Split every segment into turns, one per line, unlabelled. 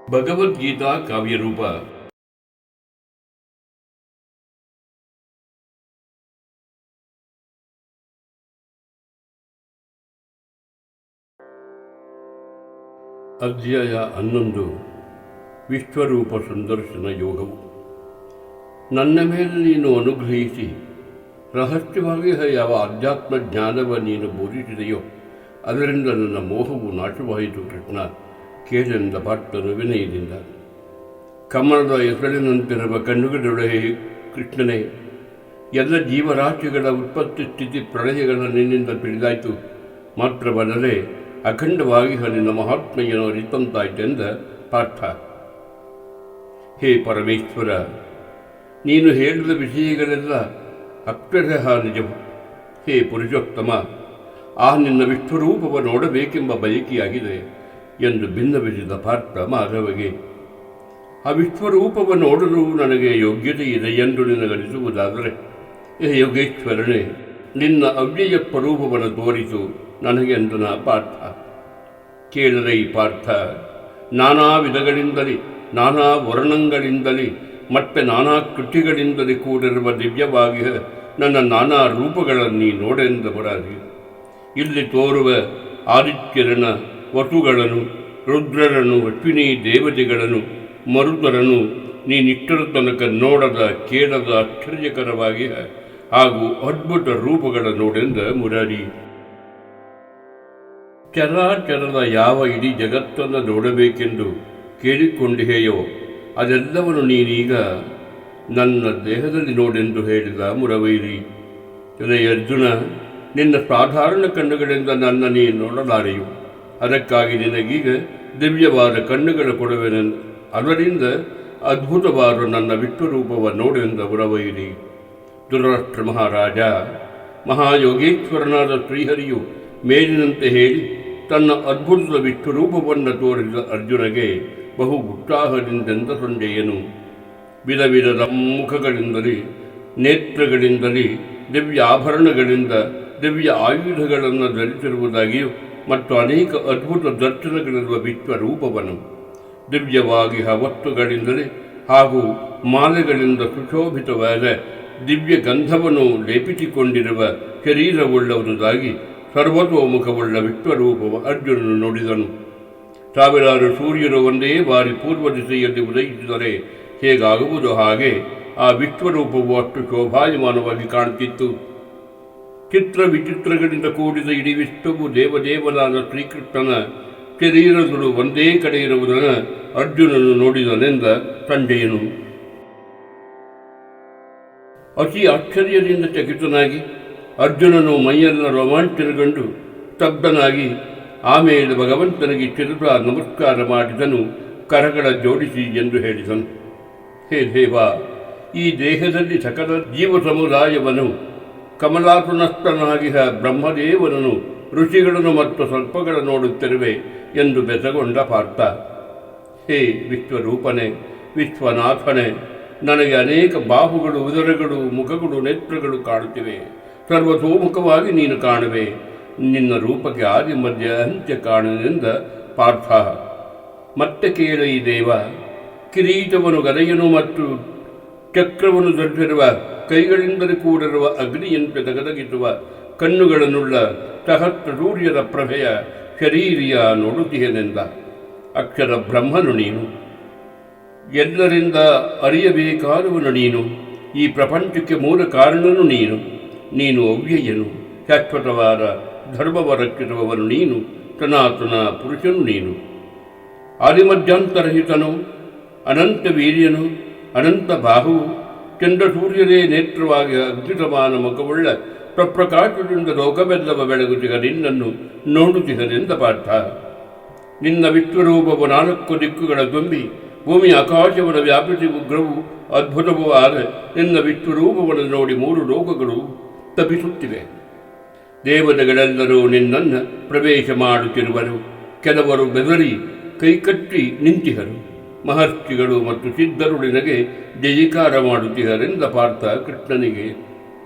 ಭಗವದ್ಗೀತಾ ಕಾವ್ಯರೂಪ ಅಧ್ಯಾಯ 11 ವಿಶ್ವರೂಪ ಸಂದರ್ಶನ ಯೋಗವು. ನನ್ನ ಮೇಲೆ ನೀನು ಅನುಗ್ರಹಿಸಿ ರಹಸ್ಯವಾಗಿ ಯಾವ ಅಧ್ಯಾತ್ಮ ಜ್ಞಾನವ ನೀನು ಬೋಧಿಸಿದೆಯೋ ಅದರಿಂದ ನನ್ನ ಮೋಹವು ನಾಶವಾಯಿತು ಕೃಷ್ಣ, ಕೇಳೆಂದ ಭಕ್ತನು ವಿನಯದಿಂದ. ಕಮಲದ ಹೆಸರಿನಂತಿರುವ ಕಣ್ಣುಗಳೊಳಗೆ ಕೃಷ್ಣನೇ, ಎಲ್ಲ ಜೀವರಾಶಿಗಳ ಉತ್ಪತ್ತಿ ಸ್ಥಿತಿ ಪ್ರಳಯಗಳ ನಿನ್ನಿಂದ ತಿಳಿದಾಯಿತು. ಮಾತ್ರವಲ್ಲದೆ ಅಖಂಡವಾಗಿ ನಿನ್ನ ಮಹಾತ್ಮೆಯನ್ನು ಅರಿತಂತಾಯ್ತೆಂದ ಪಾಠ. ಹೇ ಪರಮೇಶ್ವರ, ನೀನು ಹೇಳಿದ ವಿಷಯಗಳೆಲ್ಲ ಅಕ್ಷರಃ ನಿಜವು. ಹೇ ಪುರುಷೋತ್ತಮ, ಆ ನಿನ್ನ ವಿಶ್ವರೂಪವ ನೋಡಬೇಕೆಂಬ ಬಯಕೆಯಾಗಿದೆ ಎಂದು ಭಿನ್ನವಿಸಿದ ಪಾರ್ಥ ಮಾಧವಗೆ. ಆ ವಿಶ್ವರೂಪವ ನೋಡಲು ನನಗೆ ಯೋಗ್ಯತೆ ಇದೆ ಎಂದು ನಿನಗನಿಸುವುದಾದರೆ, ಹೇ ಯೋಗೇಶ್ವರನೇ, ನಿನ್ನ ಅವ್ಯಯ ಸ್ವರೂಪವನ್ನು ತೋರಿಸು ನನಗೆ ಎಂದನ ಪಾರ್ಥ. ಕೇಳದೆ ಈ ಪಾರ್ಥ, ನಾನಾ ವಿಧಗಳಿಂದಲೇ, ನಾನಾ ವರ್ಣಗಳಿಂದಲೇ ಮತ್ತೆ ನಾನಾ ಕೃತಿಗಳಿಂದಲೇ ಕೂಡಿರುವ ದಿವ್ಯವಾಗಿ ನನ್ನ ನಾನಾ ರೂಪಗಳಲ್ಲಿ ನೋಡೆಂದ ಬರಾದಿ. ಇಲ್ಲಿ ತೋರುವ ಆದಿತ್ಯರನ ವಸುಗಳನ್ನು, ರುದ್ರರನ್ನು, ಅಶ್ವಿನಿ ದೇವತೆಗಳನ್ನು, ಮರುತರನ್ನು ನೀನಿಷ್ಟರ ತನಕ ನೋಡದ ಕೇಳದ ಆಶ್ಚರ್ಯಕರವಾಗಿ ಹಾಗೂ ಅದ್ಭುತ ರೂಪಗಳ ನೋಡೆಂದ ಮುರಾರಿ. ಚರಾಚರದ ಯಾವ ಇಡೀ ಜಗತ್ತನ್ನು ನೋಡಬೇಕೆಂದು ಕೇಳಿಕೊಂಡಿದೆಯೋ ಅದೆಲ್ಲವನ್ನು ನೀನೀಗ ನನ್ನ ದೇಹದಲ್ಲಿ ನೋಡೆಂದು ಹೇಳಿದ ಮುರವೈರಿ. ಅರ್ಜುನ, ನಿನ್ನ ಸಾಧಾರಣ ಕಣ್ಣುಗಳಿಂದ ನನ್ನ ನೀ ನೋಡಲಾರೆಯು. ಅದಕ್ಕಾಗಿ ನಿನಗೀಗ ದಿವ್ಯವಾದ ಕಣ್ಣುಗಳ ಕೊಡುವೆನು. ಅದರಿಂದ ಅದ್ಭುತವಾದ ನನ್ನ ವಿಶ್ವರೂಪವ ನೋಡೆಂದ ಮುರವೈರಿ. ಧೃತರಾಷ್ಟ್ರ ಮಹಾರಾಜ, ಮಹಾಯೋಗೇಶ್ವರನಾದ ಶ್ರೀಹರಿಯು ಮೇಲಿನಂತೆ ಹೇಳಿ ತನ್ನ ಅದ್ಭುತದ ವಿಶ್ವರೂಪವನ್ನು ತೋರಿಸಿದ ಅರ್ಜುನಗೆ ಬಹು ಉತ್ಸಾಹದಿಂದೆಂದ ಸಂಜಯನು ವಿಧ ವಿಧದ ಮುಖಗಳಿಂದಲೇ, ನೇತ್ರಗಳಿಂದಲೇ, ದಿವ್ಯ ಆಭರಣಗಳಿಂದ ದಿವ್ಯ ಆಯುಧಗಳನ್ನು ಧರಿಸಿರುವುದಾಗಿಯೂ ಮತ್ತು ಅನೇಕ ಅದ್ಭುತ ದರ್ಶನಗಳಿರುವ ವಿಶ್ವರೂಪವನ್ನು ದಿವ್ಯವಾಗಿ ವಸ್ತುಗಳಿಂದಲೇ ಹಾಗೂ ಮಾಲೆಗಳಿಂದ ಸುಶೋಭಿತವಾದ ದಿವ್ಯ ಗಂಧವನ್ನು ಲೇಪಿಸಿಕೊಂಡಿರುವ ಶರೀರವುಳ್ಳವರದಾಗಿ ಸರ್ವತೋಮುಖವುಳ್ಳ ವಿಶ್ವರೂಪವ ಅರ್ಜುನನು ನೋಡಿದನು. ಸಾವಿರಾರು ಸೂರ್ಯರು ಒಂದೇ ಬಾರಿ ಪೂರ್ವ ದಿಸೆಯಲ್ಲಿ ಉದಯಿಸಿದರೆ ಹೇಗಾಗುವುದು ಹಾಗೆ ಆ ವಿಶ್ವರೂಪವು ಅಷ್ಟು ಶೋಭಾಯಮಾನವಾಗಿ ಕಾಣುತ್ತಿತ್ತು. ಚಿತ್ರ ವಿಚಿತ್ರಗಳಿಂದ ಕೂಡಿದ ಇಡೀ ವಿಶ್ವವು ದೇವದೇವನಾದ ಶ್ರೀಕೃಷ್ಣನ ಶರೀರಗಳು ಒಂದೇ ಕಡೆ ಇರುವುದನ್ನು ಅರ್ಜುನನು ನೋಡಿದನೆಂದ ಸಂಜಯನು. ಅತಿ ಆಶ್ಚರ್ಯದಿಂದ ಚಕಿತನಾಗಿ ಅರ್ಜುನನು ಮೈಯೆಲ್ಲ ರೋಮಾಂಚನಗೊಂಡು ಸ್ತಬ್ಧನಾಗಿ ಆಮೇಲೆ ಭಗವಂತನಿಗೆ ಚಿರುತ ನಮಸ್ಕಾರ ಮಾಡಿದನು, ಕರಗಳ ಜೋಡಿಸಿ ಎಂದು ಹೇಳಿದನು. ಹೇ ದೇವ, ಈ ದೇಹದಲ್ಲಿ ಸಕಲ ಜೀವ ಸಮುದಾಯವನ್ನು ಕಮಲಾಸನಸ್ಥನಾಗಿಹ ಬ್ರಹ್ಮದೇವನನ್ನು, ಋಷಿಗಳನ್ನು ಮತ್ತು ಸರ್ಪಗಳ ನೋಡುತ್ತಿರುವೆ ಎಂದು ಬೆಸಗೊಂಡ ಪಾರ್ಥ. ಹೇ ವಿಶ್ವರೂಪನೇ, ವಿಶ್ವನಾಥನೇ, ನನಗೆ ಅನೇಕ ಬಾಹುಗಳು, ಉದರಗಳು, ಮುಖಗಳು, ನೇತ್ರಗಳು ಕಾಣುತ್ತಿವೆ. ಸರ್ವತೋಮುಖವಾಗಿ ನೀನು ಕಾಣುವೆ. ನಿನ್ನ ರೂಪಕ್ಕೆ ಆದಿ ಮಧ್ಯ ಅಂತ್ಯ ಕಾಣನೆಂದ ಪಾರ್ಥ. ಮತ್ತೆ ಕೇಳ ಈ ದೇವ, ಕಿರೀಟವನ್ನು, ಗದೆಯನ್ನು ಮತ್ತು ಚಕ್ರವನ್ನು ಧರಿಸಿರುವ, ಕೈಗಳಿಂದಲೇ ಕೂಡಿರುವ, ಅಗ್ನಿಯಂತೆ ತಗದಗಿಸುವ ಕಣ್ಣುಗಳನ್ನುಳ್ಳ ಸಹಸ್ರ ಸೂರ್ಯದ ಪ್ರಭೆಯ ಶರೀರಿಯ ನೋಡುತ್ತೀಯನೆಂದ. ಅಕ್ಷರ ಬ್ರಹ್ಮನು ನೀನು, ಎಲ್ಲರಿಂದ ಅರಿಯಬೇಕಾದವನು ನೀನು, ಈ ಪ್ರಪಂಚಕ್ಕೆ ಮೂಲ ಕಾರಣನು ನೀನು. ನೀನು ಅವ್ಯಯನು, ಶಾಶ್ವತವಾದ ಧರ್ಮವ ರಕ್ಷಿಸುವವನು ನೀನು, ಸನಾತನ ಪುರುಷನು ನೀನು. ಆದಿಮಧ್ಯಾಂತರಹಿತನು, ಅನಂತ ವೀರ್ಯನು, ಅನಂತ ಬಾಹುವು, ಚಂದ್ರ ಸೂರ್ಯರೇ ನೇತ್ರವಾಗಿ ಅಗ್ನಿಸಮಾನ ಮುಖವುಳ್ಳ ಪ್ರಪ್ರಕಾಶದಿಂದ ಲೋಕವೆಲ್ಲವ ಬೆಳಗುತ್ತಿಗ ನಿನ್ನನ್ನು ನೋಡುತ್ತಿಗದೆಂದ ಪಾಠ. ನಿನ್ನ ವಿಶ್ವರೂಪವು 4 ದಿಕ್ಕುಗಳ ತುಂಬಿ ಭೂಮಿ ಆಕಾಶವನ್ನು ವ್ಯಾಪಿಸಿ ಉಗ್ರವು ಅದ್ಭುತವೂ ಆದ ನಿನ್ನ ವಿಶ್ವರೂಪವನ್ನು ನೋಡಿ 3 ಲೋಕಗಳು ತಪಿಸುತ್ತಿವೆ. ದೇವತೆಗಳೆಲ್ಲರೂ ನಿನ್ನನ್ನು ಪ್ರವೇಶ ಮಾಡುತ್ತಿರುವರು. ಕೆಲವರು ಬೆದರಿ ಕೈಕಟ್ಟಿ ನಿಂತಿಹರು. ಮಹರ್ಷಿಗಳು ಮತ್ತು ಸಿದ್ಧರು ನಿನಗೆ ಜಯಕಾರ ಮಾಡುತ್ತಿಹರೆಂದ ಪಾರ್ಥ ಕೃಷ್ಣನಿಗೆ.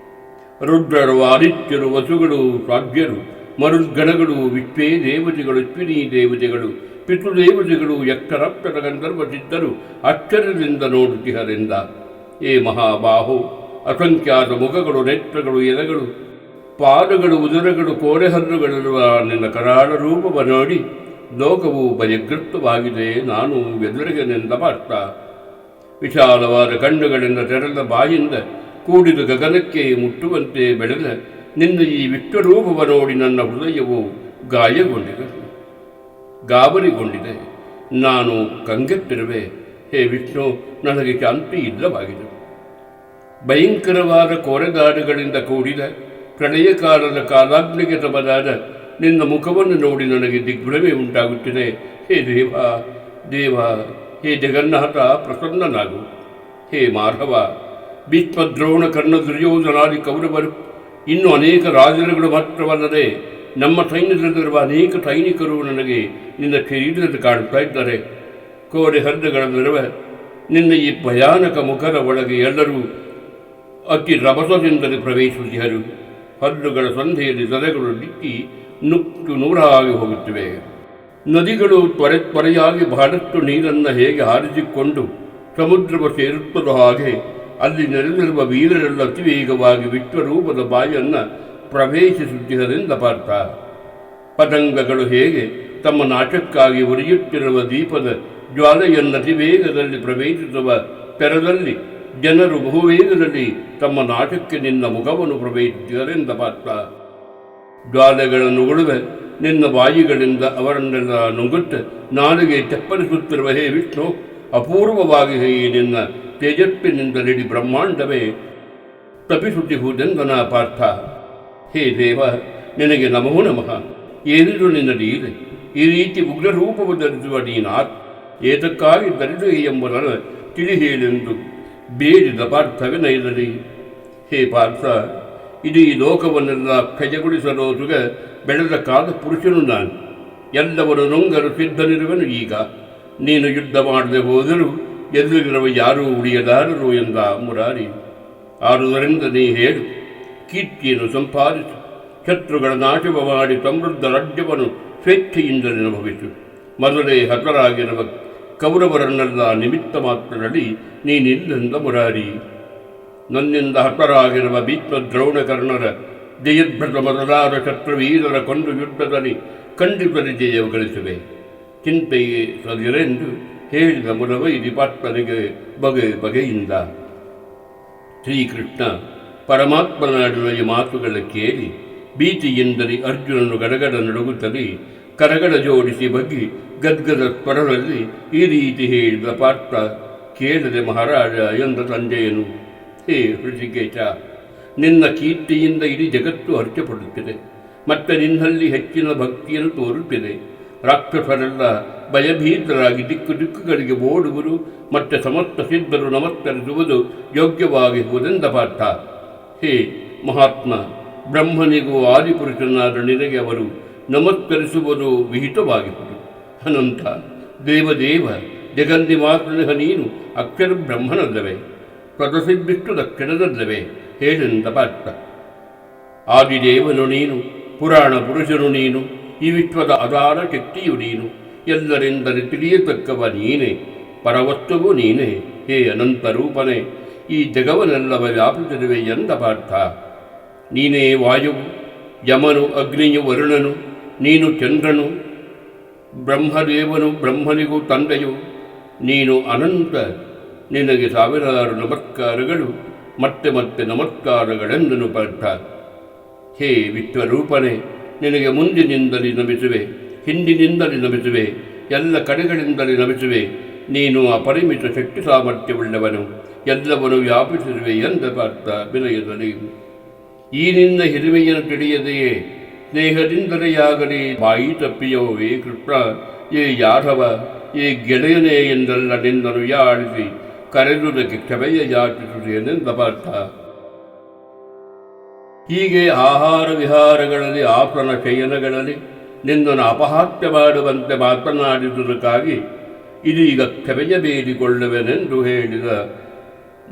ರುದ್ರರು, ಆದಿತ್ಯರು, ವಸುಗಳು, ಸಾಧ್ಯರು, ಮರುದ್ಗಣಗಳು, ವಿಶ್ವೇ ದೇವತೆಗಳು, ಅಶ್ವಿನಿ ದೇವತೆಗಳು, ಪಿತೃದೇವತೆಗಳು ಯಕ್ಷರಕ್ಷರ ಗಂಧರ್ವ ಸಿದ್ಧರು ಅಚ್ಚರದಿಂದ ನೋಡುತ್ತಿಹರೆಂದ. ಏ ಮಹಾಬಾಹು, ಅಸಂಖ್ಯಾತ ಮುಖಗಳು, ನೇತ್ರಗಳು, ಎಲೆಗಳು, ಪಾದಗಳು, ಉದರಗಳು, ಕೋರೆಹಲ್ಲುಗಳಿರುವ ನಿನ್ನ ಕರಾಳ ರೂಪವ ನೋಡಿ ಲೋಕವು ಭಯಗ್ರಸ್ತವಾಗಿದೆ. ನಾನು ಎದುರಿಗೆನೆಂದ ಪಾರ್ಥ. ವಿಶಾಲವಾದ ಕಣ್ಣುಗಳಿಂದ ತೆರೆದ ಬಾಯಿಂದ ಕೂಡಿದ ಗಗನಕ್ಕೆ ಮುಟ್ಟುವಂತೆ ಬೆಳೆದ ನಿನ್ನ ಈ ವಿಶ್ವರೂಪವ ನೋಡಿ ನನ್ನ ಹೃದಯವು ಗಾಬರಿಗೊಂಡಿದೆ. ನಾನು ಕಂಗೆಟ್ಟಿರುವೆ. ಹೇ ವಿಷ್ಣು, ನನಗೆ ಶಾಂತಿ ಇಲ್ಲವಾಗಿದೆ. ಭಯಂಕರವಾದ ಕೋರೆಗಾಡುಗಳಿಂದ ಕೂಡಿದ ಪ್ರಳಯ ಕಾಲದ ಕಾಲಾಗ್ನಿಗೆ ಸಮನಾದ ನಿನ್ನ ಮುಖವನ್ನು ನೋಡಿ ನನಗೆ ದಿಗ್ಭ್ರಮೆ ಉಂಟಾಗುತ್ತಿದೆ. ಹೇ ದೇವ, ಹೇ ಜಗನ್ನಾಥ, ಪ್ರಸನ್ನನಾಗು. ಹೇ ಮಾಧವ, ಭೀಷ್ಮ, ದ್ರೋಣ, ಕರ್ಣ, ದುರ್ಯೋಧನಾದಿ ಕೌರವರು, ಇನ್ನೂ ಅನೇಕ ರಾಜರುಗಳು ಮಾತ್ರವಲ್ಲದೆ ನಮ್ಮ ಸೈನ್ಯದಲ್ಲಿರುವ ಅನೇಕ ಸೈನಿಕರು ನನಗೆ ನಿನ್ನ ಶರೀರದಲ್ಲಿ ಕಾಣುತ್ತಾ ಇದ್ದಾರೆ. ಕೋರೆ ಹಲ್ಲುಗಳಲ್ಲಿರುವ ನಿನ್ನ ಈ ಭಯಾನಕ ಮುಖದ ಒಳಗೆ ಎಲ್ಲರೂ ಅತಿ ರಭಸದಿಂದಲೇ ಪ್ರವೇಶಿಸಿದರು. ಹಲ್ಲುಗಳ ಸಂಧೆಯಲ್ಲಿ ಸದೆಗಳು ಡಿಕ್ಕಿ ನುಕ್ಕು ನೂರಾಗಿ ಹೋಗುತ್ತಿವೆ. ನದಿಗಳು ತ್ವರೆಯಾಗಿ ಬಹಳಷ್ಟು ನೀರನ್ನು ಹೇಗೆ ಹಾರಿಸಿಕೊಂಡು ಸಮುದ್ರವ ಸೇರುತ್ತದೋ ಹಾಗೆ ಅಲ್ಲಿ ನೆರೆದಿರುವ ವೀರರೆಲ್ಲ ಅತಿ ವೇಗವಾಗಿ ವಿಶ್ವರೂಪದ ಬಾಯನ್ನು ಪ್ರವೇಶಿಸುತ್ತಿದ್ದರಿಂದ ಪಾರ್ಥ. ಪತಂಗಗಳು ಹೇಗೆ ತಮ್ಮ ನಾಟಕ್ಕಾಗಿ ಉರಿಯುತ್ತಿರುವ ದೀಪದ ಜ್ವಾಲೆಯನ್ನು ಅತಿ ವೇಗದಲ್ಲಿ ಪ್ರವೇಶಿಸುವ ತೆರದಲ್ಲಿ ಜನರು ಬಹುವೇಗದಲ್ಲಿ ತಮ್ಮ ನಾಟಕ್ಕೆ ನಿನ್ನ ಮುಖವನ್ನು ಪ್ರವೇಶಿಸಿದರೆಂದ ಪಾರ್ಥ. ಜ್ವಾಲೆಗಳನ್ನು ಉಳುವೆ ನಿನ್ನ ಬಾಯಿಗಳಿಂದ ಅವರನ್ನೆಲ್ಲ ನುಂಗುತ್ತ ನಾಲಿಗೆ ಚಪ್ಪರಿಸುತ್ತಿರುವ ಹೇ ವಿಷ್ಣು, ಅಪೂರ್ವವಾಗಿ ನಿನ್ನ ತೇಜಸ್ಸಿನಿಂದಲಿಡಿ ಬ್ರಹ್ಮಾಂಡವೇ ತಪಿಸುತ್ತಿಹುದೆಂದನ ಪಾರ್ಥ. ಹೇ ದೇವ, ನಿನಗೆ ನಮೋ ನಮಃ. ಏನಿದು ನಿನ್ನ ಲೀಲೆ? ಈ ರೀತಿ ಉಗ್ರರೂಪವು ಧರಿಸುವ ನೀನಾತ್ ಏತಕ್ಕಾಗಿ ಧರಿಸು ಎಂಬುದನ್ನು ತಿಳಿ ಹೇಳೆಂದು ಬೇಡಿದ ಪಾರ್ಥವಿನಯದಲ್ಲಿ. ಹೇ ಪಾರ್ಥ, ಇಡೀ ಲೋಕವನ್ನೆಲ್ಲ ಕ್ಷಯಗೊಳಿಸಲೋಸುಗ ಬೆಳೆದ ಕಾಲ ಪುರುಷನು ನಾನು. ಎಲ್ಲವರು ನುಂಗಲು ಸಿದ್ಧನಿರುವನು. ಈಗ ನೀನು ಯುದ್ಧ ಮಾಡದೆ ಹೋದರೂ ಎದುರಿರುವ ಯಾರೂ ಉಳಿಯಲಾರರು ಎಂದ ಮುರಾರಿ. ಆದುದರಿಂದ ನೀ ಹೇಳು, ಕೀರ್ತಿಯನ್ನು ಸಂಪಾದಿಸು, ಶತ್ರುಗಳ ನಾಶವ ಮಾಡಿ ಸಮೃದ್ಧ ರಾಜ್ಯವನ್ನು ಸ್ವೇಚ್ಛೆಯಿಂದಲೇ ಅನುಭವಿಸು. ಮೊದಲೇ ಹತರಾಗಿರುವ ಕೌರವರನ್ನೆಲ್ಲ ನಿಮಿತ್ತ ಮಾತ್ರದಲ್ಲಿ ನೀನಿಲ್ಲೆಂದ ಮುರಾರಿ. ನನ್ನಿಂದ ಹತರಾಗಿರುವ ಭೀಷ್ಮ, ದ್ರೋಣ, ಕರ್ಣರ, ಜಯದ್ಭೃತ ಮೊದಲಾದ ಶತ್ರುವೀರರ ಕೊಂದು ಯುದ್ಧದಲ್ಲಿ ಖಂಡಿತಲಿ ಜಯವು ಗಳಿಸುವೆ. ಚಿಂತೆಯೇ ಸದಿರೆಂದು ಹೇಳಿದ ಮುರವೈದಿ ಪಾರ್ಥನಿಗೆ ಬಗೆಯಿಂದ. ಶ್ರೀಕೃಷ್ಣ ಪರಮಾತ್ಮನಾಡುವ ಈ ಮಾತುಗಳ ಕೇಳಿ ಭೀತಿಯಿಂದಲೇ ಅರ್ಜುನನು ಗಡಗಡ ನಡುಗುತ್ತಲೇ ಕರಗಡ ಜೋಡಿಸಿ ಬಗ್ಗಿ ಗದ್ಗದ ಸ್ವರದಲ್ಲಿ ಈ ರೀತಿ ಹೇಳಿದ ಪಾರ್ಥ. ಕೇಳದೆ ಮಹಾರಾಜ ಎಂದ ಸಂಜಯನು. ಹೇ ಹೃಷಿಕೇಶ, ನಿನ್ನ ಕೀರ್ತಿಯಿಂದ ಇಡೀ ಜಗತ್ತು ಹರ್ಷಪಡುತ್ತಿದೆ. ಮತ್ತೆ ನಿನ್ನಲ್ಲಿ ಹೆಚ್ಚಿನ ಭಕ್ತಿಯನ್ನು ತೋರುತ್ತಿದೆ. ರಾಕ್ಷಸರೆಲ್ಲ ಭಯಭೀತರಾಗಿ ದಿಕ್ಕುಗಳಿಗೆ ಓಡುವರು. ಮತ್ತೆ ಸಮಸ್ತ ಸಿದ್ಧರು ನಮಸ್ಕರಿಸುವುದು ಯೋಗ್ಯವಾಗಿರುವುದೆಂದ ಪಾರ್ಥ. ಹೇ ಮಹಾತ್ಮ, ಬ್ರಹ್ಮನಿಗೂ ಆದಿಪುರುಷನಾದ ನಿನಗೆ ಅವರು ನಮಸ್ಕರಿಸುವುದು ವಿಹಿತವಾಗಿರುವುದು. ಅನಂತ ದೇವದೇವ, ಜಗನ್ನಿವಾಸನಃ ನೀನು ಅಕ್ಷರ ಬ್ರಹ್ಮನಲ್ಲವೇ? ಪ್ರದಸಿದ್ದಿಷ್ಟು ದಕ್ಷಿಣದಲ್ಲವೇ? ಹೇಳೆಂದ ಪಾರ್ಥ. ಆದಿದೇವನು ನೀನು, ಪುರಾಣ ಪುರುಷನು ನೀನು, ಈ ವಿಶ್ವದ ಆಧಾರ ಶಕ್ತಿಯು ನೀನು, ಎಲ್ಲರಿಂದಲೇ ತಿಳಿಯತಕ್ಕವ ನೀನೇ, ಪರವಸ್ತುವು ನೀನೇ. ಹೇ ಅನಂತ ರೂಪನೇ, ಈ ಜಗವನ್ನೆಲ್ಲವ ವ್ಯಾಪಿಸಿರುವೆ ಎಂದ ಪಾರ್ಥ. ನೀನೇ ವಾಯುವು, ಯಮನು, ಅಗ್ನಿಯು, ವರುಣನು, ನೀನು ಚಂದ್ರನು, ಬ್ರಹ್ಮದೇವನು, ಬ್ರಹ್ಮನಿಗೂ ತಂದೆಯು ನೀನು ಅನಂತ. ನಿನಗೆ ಸಾವಿರಾರು ನಮಸ್ಕಾರಗಳು, ಮತ್ತೆ ಮತ್ತೆ ನಮಸ್ಕಾರಗಳೆಂದನು ಪಾರ್ಥ. ಹೇ ವಿಶ್ವರೂಪನೇ, ನಿನಗೆ ಮುಂದಿನಿಂದಲೇ ನಮಿಸುವೆ, ಹಿಂದಿನಿಂದಲೇ ನಮಿಸುವೆ, ಎಲ್ಲ ಕಡೆಗಳಿಂದಲೇ ನಮಿಸುವೆ. ನೀನು ಅಪರಿಮಿತ ಶಕ್ತಿ ಸಾಮರ್ಥ್ಯವುಳ್ಳವನು, ಎಲ್ಲವನು ವ್ಯಾಪಿಸಿರುವೆ ಎಂದ ಪಾರ್ಥ ವಿನಯದಲ್ಲಿ. ಈ ನಿನ್ನ ಹಿರಿಮೆಯನ್ನು ತಿಳಿಯದೆಯೇ ಸ್ನೇಹದಿಂದಲೇ ಆಗಲಿ ಬಾಯಿ ತಪ್ಪಿಯೋ ಏ ಕೃಷ್ಣ, ಏ ಯಾದವ, ಏ ಗೆಳೆಯನೇ ಎಂದೆಲ್ಲ ನಿನ್ನನ್ನು ಯಾಳಿಸಿ ಕರೆದುದಕ್ಕೆ ಕ್ಷಮೆಯ ಯಾಚಿಸುತ್ತೇನೆಂದ ಪಾರ್ಥ. ಹೀಗೆ ಆಹಾರ ವಿಹಾರಗಳಲ್ಲಿ, ಆಸನ ಶಯನಗಳಲ್ಲಿ ನಿನ್ನನ್ನು ಅಪಹಾಸ್ಯ ಮಾಡುವಂತೆ ಮಾತನಾಡಿದುದಕ್ಕಾಗಿ ಇದೀಗ ಕ್ಷಮೆಯ ಬೇಡಿಕೊಳ್ಳುವೆನೆಂದು ಹೇಳಿದ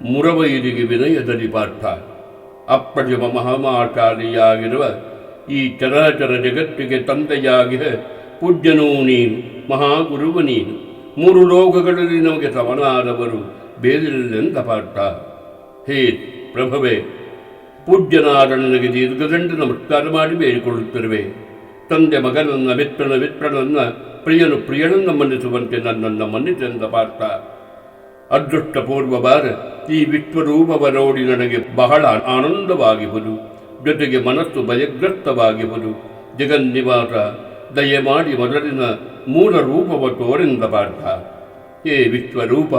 ಮುರವೈರಿಗೆ ವಿನಯದಲ್ಲಿ ಪಾರ್ಥ. ಅಪ್ರಜಮ ಮಹಾಮಾಚಾರಿಯಾಗಿರುವ ಈ ಚರಾಚರ ಜಗತ್ತಿಗೆ ತಂದೆಯಾಗಿಯೇ ಪೂಜ್ಯನೂ ನೀನು, ಮಹಾಗುರುವು ನೀನು, ಮೂರು ಲೋಕಗಳಲ್ಲಿ ನಮಗೆ ಸಮನಾದವರು ಬೇರಿಲ್ಲೆಂದ ಪಾರ್ಥ. ಹೇ ಪ್ರಭುವೇ, ಪೂಜ್ಯನಾದ ನನಗೆ ದೀರ್ಘದಂಡ ನಮಸ್ಕಾರ ಮಾಡಿ ಬೇಡಿಕೊಳ್ಳುತ್ತಿರುವೆ. ತಂದೆ ಮಗನನ್ನ, ಮಿತ್ರನನ್ನ, ಪ್ರಿಯನನ್ನ ಮನ್ನಿಸುವಂತೆ ನನ್ನನ್ನು ಮನ್ನಿಸೆಂದ ಪಾರ್ಥ. ಅದೃಷ್ಟಪೂರ್ವವಾದ ಈ ವಿಶ್ವರೂಪವ ನೋಡಿ ನನಗೆ ಬಹಳ ಆನಂದವಾಗಿಹುದು, ಜೊತೆಗೆ ಮನಸ್ಸು ಭಯಗ್ರಸ್ತವಾಗಿಹುದು. ಜಗನ್ನಿವಾಸ, ದಯಮಾಡಿ ಮೊದಲಿನ ಮೂಲ ರೂಪವ ತೋರೆಂದ ಪಾರ್ಥ. ಹೇ ವಿಶ್ವರೂಪ,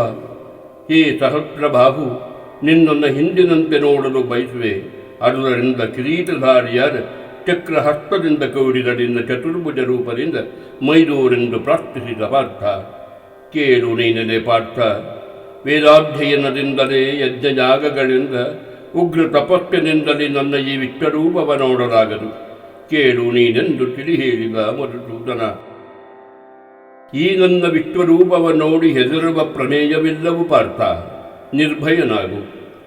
ಹೇ ಸಹಸ್ರಬಾಹು, ನಿನ್ನನ್ನು ಹಿಂದಿನಂತೆ ನೋಡಲು ಬಯಸುವೆ. ಅದರಿಂದ ಕಿರೀಟಧಾರಿಯಾದ ಚಕ್ರಹಸ್ತದಿಂದ ಕೂಡಿದ ನಿನ್ನ ಚತುರ್ಭುಜ ರೂಪದಿಂದ ಮೈದೂರೆಂದು ಪ್ರಾರ್ಥಿಸಿದ ಪಾರ್ಥ. ಕೇಳು ನೀನಲೆ ಪಾರ್ಥ, ವೇದಾಧ್ಯಯನದಿಂದಲೇ ಯಜ್ಞಯಾಗಗಳಿಂದ ಉಗ್ರ ತಪಸ್ಸಿನಿಂದಲೇ ನನ್ನ ಈ ವಿಶ್ವರೂಪವ ನೋಡಲಾಗದು. ಕೇಳು ನೀನೆಂದು ತಿಳಿ ಹೇಳಿದ ಮಧುಸೂದನ. ಈ ನನ್ನ ವಿಶ್ವರೂಪವ ನೋಡಿ ಹೆದರುವ ಪ್ರಮೇಯವಿಲ್ಲವು ಪಾರ್ಥ. ನಿರ್ಭಯನಾಗು,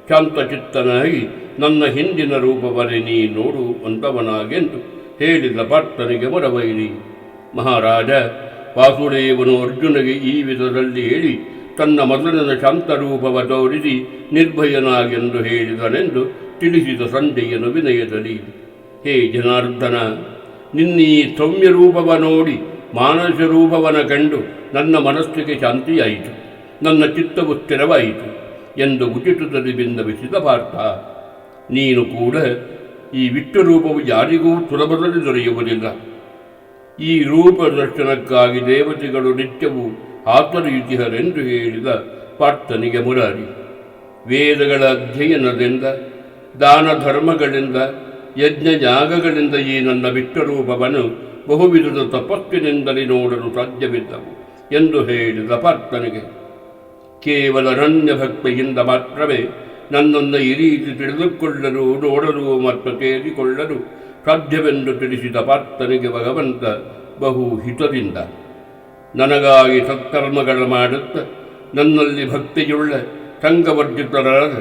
ಶಾಂತಚಿತ್ತನಾಗಿ ನನ್ನ ಹಿಂದಿನ ರೂಪವನ್ನೇ ನೀ ನೋಡು ಅಂತವನಾಗೆಂದು ಹೇಳಿದ ಪಾರ್ಥನಿಗೆ ಮೊರವೈರಿ. ಮಹಾರಾಜ ವಾಸುದೇವನು ಅರ್ಜುನಿಗೆ ಈ ವಿಧದಲ್ಲಿ ಹೇಳಿ ತನ್ನ ಮೊದಲಿನ ಶಾಂತರೂಪವ ತೋರಿಸಿ ನಿರ್ಭಯನಾಗೆಂದು ಹೇಳಿದನೆಂದು ತಿಳಿಸಿದ ಸಂಜಯನು ವಿನಯದಲ್ಲಿ. ಹೇ ಜನಾರ್ದನ, ನಿನ್ನೀ ಸೌಮ್ಯ ರೂಪವ ನೋಡಿ ಮಾನಸ ರೂಪವನ ಕಂಡು ನನ್ನ ಮನಸ್ಸಿಗೆ ಶಾಂತಿಯಾಯಿತು, ನನ್ನ ಚಿತ್ತವು ಸ್ಥಿರವಾಯಿತು ಎಂದು ಉಚಿತದಲ್ಲಿ ಬಿಂದವಿಸಿದ ಪಾರ್ಥ. ನೀನು ಕೂಡ ಈ ವಿಶ್ವರೂಪವು ಯಾರಿಗೂ ಸುಲಭದಲ್ಲಿ ದೊರೆಯುವುದಿಲ್ಲ. ಈ ರೂಪ ದರ್ಶನಕ್ಕಾಗಿ ದೇವತೆಗಳು ನಿತ್ಯವೂ ಆತರಿಯುತ್ತಿಹರೆಂದು ಹೇಳಿದ ಪಾರ್ಥನಿಗೆ ಮುರಾರಿ. ವೇದಗಳ ಅಧ್ಯಯನದಿಂದ, ದಾನ ಧರ್ಮಗಳಿಂದ, ಯಜ್ಞಯಾಗಗಳಿಂದ ಈ ನನ್ನ ವಿಶ್ವರೂಪವನ್ನು ಬಹುವಿಧದ ತಪಸ್ಸಿನಿಂದಲೇ ನೋಡಲು ಸಾಧ್ಯವಿದ್ದವು ಎಂದು ಹೇಳಿದ ಪಾರ್ಥನಿಗೆ. ಕೇವಲ ಅನನ್ಯ ಭಕ್ತಿಯಿಂದ ಮಾತ್ರವೇ ನನ್ನನ್ನು ಈ ರೀತಿ ತಿಳಿದುಕೊಳ್ಳಲು, ನೋಡಲು ಮತ್ತು ಸೇರಿಕೊಳ್ಳಲು ಸಾಧ್ಯವೆಂದು ತಿಳಿಸಿದ ಪಾರ್ಥನಿಗೆ ಭಗವಂತ ಬಹು ಹಿತದಿಂದ, ನನಗಾಗಿ ಸತ್ಕರ್ಮಗಳ ಮಾಡುತ್ತ ನನ್ನಲ್ಲಿ ಭಕ್ತಿಯುಳ್ಳ ಸಂಘವರ್ಜಿತರಾದ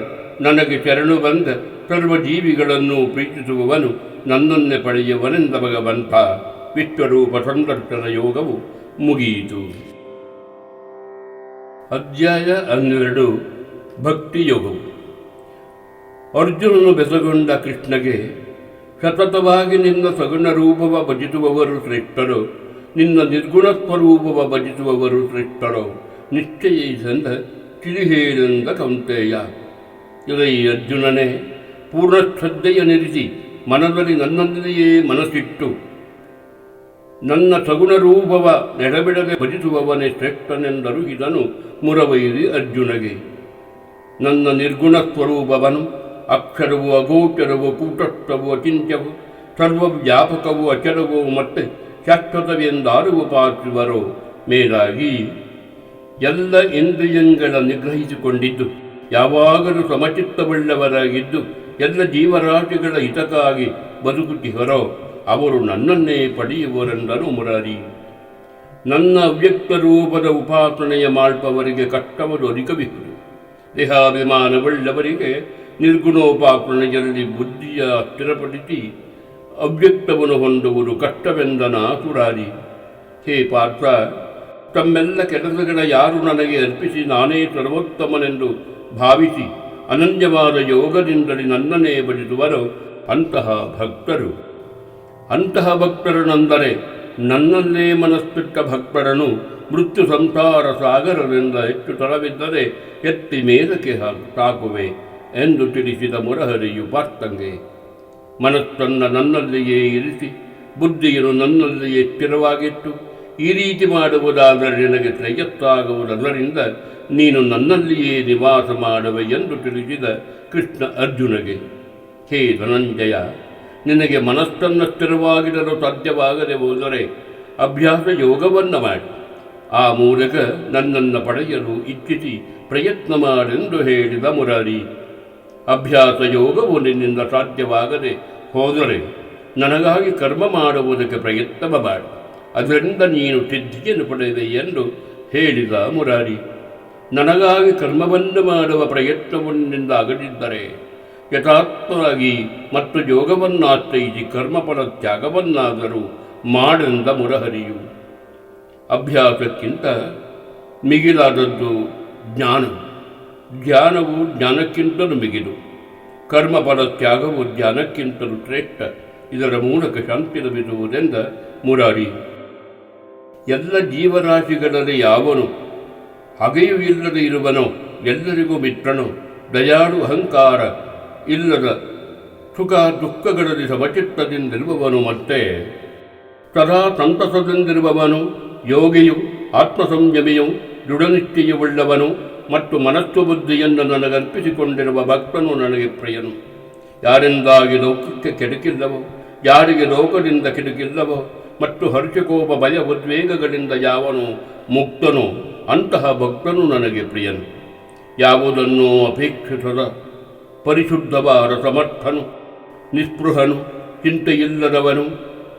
ನನಗೆ ಶರಣು ಬಂದ ಸರ್ವಜೀವಿಗಳನ್ನು ಪ್ರೀತಿಸುವವನು ನನ್ನನ್ನೇ ಪಡೆಯುವನೆಂದ ಭಗವಂತ. ವಿಶ್ವರೂಪ ಸಂದರ್ಶನ ಯೋಗವು ಮುಗಿಯಿತು. ಅಧ್ಯಾಯ 12. ಭಕ್ತಿಯೋಗವು. ಅರ್ಜುನನು ಬೆಸಗೊಂಡ ಕೃಷ್ಣಗೆ, ಸತತವಾಗಿ ನಿನ್ನ ಸಗುಣ ರೂಪವ ಭಜಿಸುವವರು ಶ್ರೇಷ್ಠರು, ನಿನ್ನ ನಿರ್ಗುಣ ಸ್ವರೂಪವ ಭಜಿಸುವವರು ಶ್ರೇಷ್ಠರು ನಿಶ್ಚಯಿಸೆಂದ ತಿಳಿ ಹೇಳಿದ ಕೌಂತೆಯ. ಇದೈ ಅರ್ಜುನನೇ, ಪೂರ್ಣ ಶ್ರದ್ಧೆಯ ನಿರಿಸಿ ಮನದಲ್ಲಿ ನನ್ನಲ್ಲಿಯೇ ಮನಸ್ಸಿಟ್ಟು ನನ್ನ ಸಗುಣ ರೂಪವ ನೆಡಬಿಡದೆ ಭಜಿಸುವವನೇ ಶ್ರೇಷ್ಠನೆಂದರು. ಇದನು ಮುರವೈರಿ ಅರ್ಜುನಗೆ. ನನ್ನ ನಿರ್ಗುಣ ಸ್ವರೂಪವನು ಅಕ್ಷರವು, ಅಗೋಚರವು, ಕೂಟಸ್ಥವು, ಅಚಿಂತ್ಯವು, ಸರ್ವವ್ಯಾಪಕವು, ಅಚರವು ಮತ್ತೆ ಶಾಶ್ವತವೆಂದಾರು ಉಪಾಸಿಸುವರು. ಮೇಲಾಗಿ ಎಲ್ಲ ಇಂದ್ರಿಯಗಳ ನಿಗ್ರಹಿಸಿಕೊಂಡಿದ್ದು, ಯಾವಾಗಲೂ ಸಮಚಿತ್ತವುಳ್ಳವರಾಗಿದ್ದು, ಎಲ್ಲ ಜೀವರಾಶಿಗಳ ಹಿತಕ್ಕಾಗಿ ಬದುಕುತ್ತಿಹರೋ ಅವರು ನನ್ನನ್ನೇ ಪಡೆಯುವರೆಂದನು ಮುರಾರಿ. ನನ್ನ ಅವ್ಯಕ್ತ ರೂಪದ ಉಪಾಸನೆಯ ಮಾಡ್ಪವರಿಗೆ ಕಷ್ಟವನ್ನು ಅಧಿಕವಿಹುದು. ದೇಹಾಭಿಮಾನವುಳ್ಳವರಿಗೆ ನಿರ್ಗುಣೋಪಾಸನೆಯಲ್ಲಿ ಬುದ್ಧಿಯ ಸ್ಥಿರಪಡಿಸಿ ಅವ್ಯಕ್ತವನ್ನು ಹೊಂದುವುದು ಕಷ್ಟವೆಂದನ ಸುರಾರಿ. ಹೇ ಪಾರ್ಥ, ತಮ್ಮೆಲ್ಲ ಕೆಲಸಗಳ ಯಾರು ನನಗೆ ಅರ್ಪಿಸಿ ನಾನೇ ಸರ್ವೋತ್ತಮನೆಂದು ಭಾವಿಸಿ ಅನನ್ಯವಾದ ಯೋಗದಿಂದಲೇ ನನ್ನನ್ನೇ ಭಜಿಸುವರೋ ಅಂತಹ ಭಕ್ತರನೆಂದರೆ ನನ್ನಲ್ಲೇ ಮನಸ್ಸಿಟ್ಟ ಭಕ್ತರನು ಮೃತ್ಯು ಸಂಸಾರ ಸಾಗರದಿಂದ ಹೆಚ್ಚು ತಳವಿದ್ದರೆ ಎತ್ತಿ ಮೇಲಕ್ಕೆ ಸಾಕುವೆ ಎಂದು ತಿಳಿಸಿದ ಮುರಹರಿಯು ಪಾರ್ಥಂಗೆ. ಮನಸ್ಸನ್ನು ನನ್ನಲ್ಲಿಯೇ ಇರಿಸಿ ಬುದ್ಧಿಯನ್ನು ನನ್ನಲ್ಲಿಯೇ ಸ್ಥಿರವಾಗಿಟ್ಟು ಈ ರೀತಿ ಮಾಡುವುದಾದರೆ ನಿನಗೆ ಶ್ರೇಯಸ್ಸಾಗುವುದರಿಂದ ನೀನು ನನ್ನಲ್ಲಿಯೇ ನಿವಾಸ ಮಾಡುವೆ ಎಂದು ತಿಳಿಸಿದ ಕೃಷ್ಣ ಅರ್ಜುನಗೆ. ಹೇ ಧನಂಜಯ, ನಿನಗೆ ಮನಸ್ಸನ್ನು ಸ್ಥಿರವಾಗಿಡಲು ಸಾಧ್ಯವಾಗದೆ ಹೋದರೆ ಅಭ್ಯಾಸ ಯೋಗವನ್ನು ಮಾಡಿ ಆ ಮೂಲಕ ನನ್ನನ್ನು ಪಡೆಯಲು ಇಚ್ಛಿಸಿ ಪ್ರಯತ್ನ ಮಾಡೆಂದು ಹೇಳಿದ ಮುರಾರಿ. ಅಭ್ಯಾಸ ಯೋಗವು ನಿನ್ನಿಂದ ಸಾಧ್ಯವಾಗದೆ ಹೋದರೆ ನನಗಾಗಿ ಕರ್ಮ ಮಾಡುವುದಕ್ಕೆ ಪ್ರಯತ್ನ ಮಾಡಿ, ಅದರಿಂದ ನೀನು ಸಿದ್ಧಿಯನ್ನು ಪಡೆದೆ ಎಂದು ಹೇಳಿದ ಮುರಾರಿ. ನನಗಾಗಿ ಕರ್ಮವನ್ನು ಮಾಡುವ ಪ್ರಯತ್ನವನ್ನಿಂದ ಆಗದಿದ್ದರೆ ಯಥಾರ್ಥವಾಗಿ ಮತ್ತು ಯೋಗವನ್ನಾಶ್ರಯಿಸಿ ಕರ್ಮಫಲ ತ್ಯಾಗವನ್ನಾದರೂ ಮಾಡೆಂದ ಮುರಹರಿಯು. ಅಭ್ಯಾಸಕ್ಕಿಂತ ಮಿಗಿಲಾದದ್ದು ಜ್ಞಾನ. ಜ್ಞಾನವು ಜ್ಞಾನಕ್ಕಿಂತಲೂ ಮಿಗಿಲು. ಕರ್ಮಫಲ ತ್ಯಾಗವು ಜ್ಞಾನಕ್ಕಿಂತಲೂ ಶ್ರೇಷ್ಠ. ಇದರ ಮೂಲಕ ಶಾಂತಿ ಲಭಿಸುವುದೆಂದ ಮುರಾರಿ. ಎಲ್ಲ ಜೀವರಾಶಿಗಳಲ್ಲಿ ಯಾವನು ಹಗೆಯೂ ಇಲ್ಲದೆ ಇರುವನೋ, ಎಲ್ಲರಿಗೂ ಮಿತ್ರನೋ, ದಯಾಳು ಅಹಂಕಾರ ಇಲ್ಲದ ಸುಖ ದುಃಖಗಳಲ್ಲಿ ಸಮಚಿತ್ತದಿಂದಿರುವವನು, ಮತ್ತೆ ಸದಾ ಸಂತಸದಿಂದಿರುವವನು, ಯೋಗಿಯು, ಆತ್ಮಸಂಯಮಿಯು, ದೃಢನಿಶ್ಚಯುಳ್ಳವನು ಮತ್ತು ಮನಸ್ಸು ಬುದ್ಧಿಯನ್ನು ನನಗರ್ಪಿಸಿಕೊಂಡಿರುವ ಭಕ್ತನು ನನಗೆ ಪ್ರಿಯನು. ಯಾರಿಂದಾಗಿ ಲೋಕಕ್ಕೆ ಕೆಡುಕಿಲ್ಲವೋ, ಯಾರಿಗೆ ಲೋಕದಿಂದ ಕೆಡುಕಿಲ್ಲವೋ ಮತ್ತು ಹರ್ಷಕೋಪ ಭಯ ಉದ್ವೇಗಗಳಿಂದ ಯಾವನು ಮುಕ್ತನೋ ಅಂತಹ ಭಕ್ತನು ನನಗೆ ಪ್ರಿಯನು. ಯಾವುದನ್ನೂ ಅಪೇಕ್ಷಿಸದ ಪರಿಶುದ್ಧವಾದ ಸಮರ್ಥನು, ನಿಸ್ಪೃಹನು, ಚಿಂತೆಯಿಲ್ಲದವನು,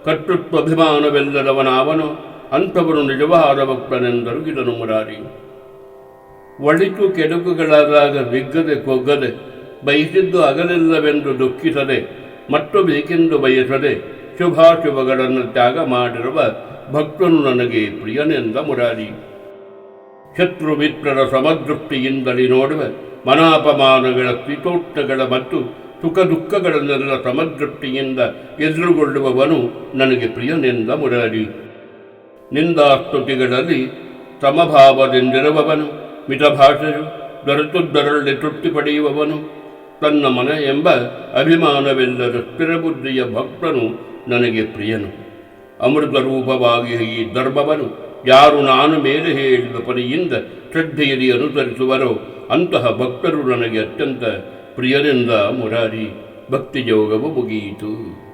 ಕರ್ತೃತ್ವಾಭಿಮಾನವಿಲ್ಲದವನಾವನು, ಅಂಥವನು ನಿಜವಾದ ಭಕ್ತನೆಂದರು ಇದನು ಮುರಾರಿ. ಒಳಿತು ಕೆಡುಕುಗಳಾದಾಗ ಬಿಗ್ಗದೆ ಕೊಗ್ಗದೆ, ಬಯಸಿದ್ದು ಅಗಲಿಲ್ಲವೆಂದು ದುಃಖಿಸದೆ ಮತ್ತು ಬೇಕೆಂದು ಬಯಸದೆ ಶುಭಾಶುಭಗಳನ್ನು ತ್ಯಾಗ ಮಾಡಿರುವ ಭಕ್ತನು ನನಗೆ ಪ್ರಿಯನೆಂದ ಮುರಾರಿ. ಶತ್ರು ಮಿತ್ರರ ಸಮದೃಷ್ಟಿಯಿಂದಲೇ ನೋಡುವ ಮನಾಪಮಾನಗಳ ತ್ರಿತೋಷ್ಟಗಳ ಮತ್ತು ಸುಖ ದುಃಖಗಳನ್ನೆಲ್ಲ ಸಮದೃಷ್ಟಿಯಿಂದ ಎದುರುಗೊಳ್ಳುವವನು ನನಗೆ ಪ್ರಿಯನೆಂದ ಮುರಾರಿ. ನಿಂದಾಸ್ತುತಿಗಳಲ್ಲಿ ಸಮಭಾವದಿಂದಿರುವವನು, ಮಿತಭಾಷೆಯು ದೊರೆತುದರಲ್ಲಿ ತೃಪ್ತಿ ಪಡೆಯುವವನು, ತನ್ನ ಮನ ಎಂಬ ಅಭಿಮಾನವಿಲ್ಲದ ಸ್ಥಿರಬುದ್ಧಿಯ ಭಕ್ತನು ನನಗೆ ಪ್ರಿಯನು. ಅಮೃತ ರೂಪವಾಗಿ ಈ ಧರ್ಮವನ್ನು ಯಾರು ನಾನು ಮೇಲೆ ಹೇಳಿದ ಪರಿಯಿಂದ ಶ್ರದ್ಧೆಯಲ್ಲಿ ಅನುಸರಿಸುವರೋ ಅಂತಹ ಭಕ್ತರು ನನಗೆ ಅತ್ಯಂತ ಪ್ರಿಯರೆಂದ ಮುರಾರಿ. ಭಕ್ತಿಯೋಗವು ಮುಗಿಯಿತು.